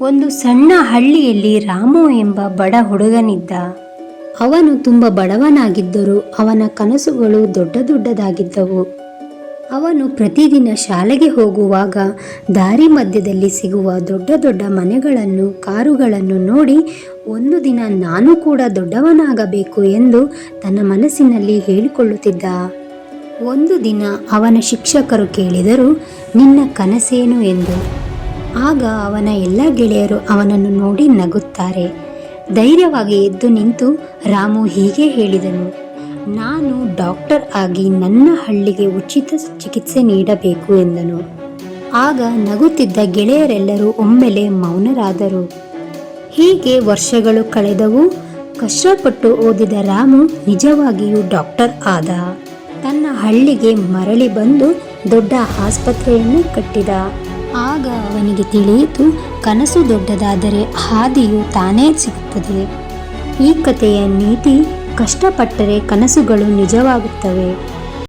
ಒಂದು ಸಣ್ಣ ಹಳ್ಳಿಯಲ್ಲಿ ರಾಮು ಎಂಬ ಬಡ ಹುಡುಗನಿದ್ದ. ಅವನು ತುಂಬ ಬಡವನಾಗಿದ್ದರೂ ಅವನ ಕನಸುಗಳು ದೊಡ್ಡ ದೊಡ್ಡದಾಗಿದ್ದವು. ಅವನು ಪ್ರತಿದಿನ ಶಾಲೆಗೆ ಹೋಗುವಾಗ ದಾರಿ ಮಧ್ಯದಲ್ಲಿ ಸಿಗುವ ದೊಡ್ಡ ದೊಡ್ಡ ಮನೆಗಳನ್ನು, ಕಾರುಗಳನ್ನು ನೋಡಿ ಒಂದು ದಿನ ನಾನು ಕೂಡ ದೊಡ್ಡವನಾಗಬೇಕು ಎಂದು ತನ್ನ ಮನಸ್ಸಿನಲ್ಲಿ ಹೇಳಿಕೊಳ್ಳುತ್ತಿದ್ದ. ಒಂದು ದಿನ ಅವನ ಶಿಕ್ಷಕರು ಕೇಳಿದರು, ನಿನ್ನ ಕನಸೇನು ಎಂದು. ಆಗ ಅವನ ಎಲ್ಲ ಗೆಳೆಯರು ಅವನನ್ನು ನೋಡಿ ನಗುತ್ತಾರೆ. ಧೈರ್ಯವಾಗಿ ಎದ್ದು ನಿಂತು ರಾಮು ಹೀಗೆ ಹೇಳಿದನು, ನಾನು ಡಾಕ್ಟರ್ ಆಗಿ ನನ್ನ ಹಳ್ಳಿಗೆ ಉಚಿತ ಚಿಕಿತ್ಸೆ ನೀಡಬೇಕು ಎಂದನು. ಆಗ ನಗುತ್ತಿದ್ದ ಗೆಳೆಯರೆಲ್ಲರೂ ಒಮ್ಮೆಲೆ ಮೌನರಾದರು. ಹೀಗೆ ವರ್ಷಗಳು ಕಳೆದವು. ಕಷ್ಟಪಟ್ಟು ಓದಿದ ರಾಮು ನಿಜವಾಗಿಯೂ ಡಾಕ್ಟರ್ ಆದ. ತನ್ನ ಹಳ್ಳಿಗೆ ಮರಳಿ ಬಂದು ದೊಡ್ಡ ಆಸ್ಪತ್ರೆಯನ್ನು ಕಟ್ಟಿದ. ಆಗ ಅವನಿಗೆ ತಿಳಿಯಿತು, ಕನಸು ದೊಡ್ಡದಾದರೆ ಹಾದಿಯು ತಾನೇ ಸಿಗುತ್ತದೆ. ಈ ಕಥೆಯ ನೀತಿ, ಕಷ್ಟಪಟ್ಟರೆ ಕನಸುಗಳು ನಿಜವಾಗುತ್ತವೆ.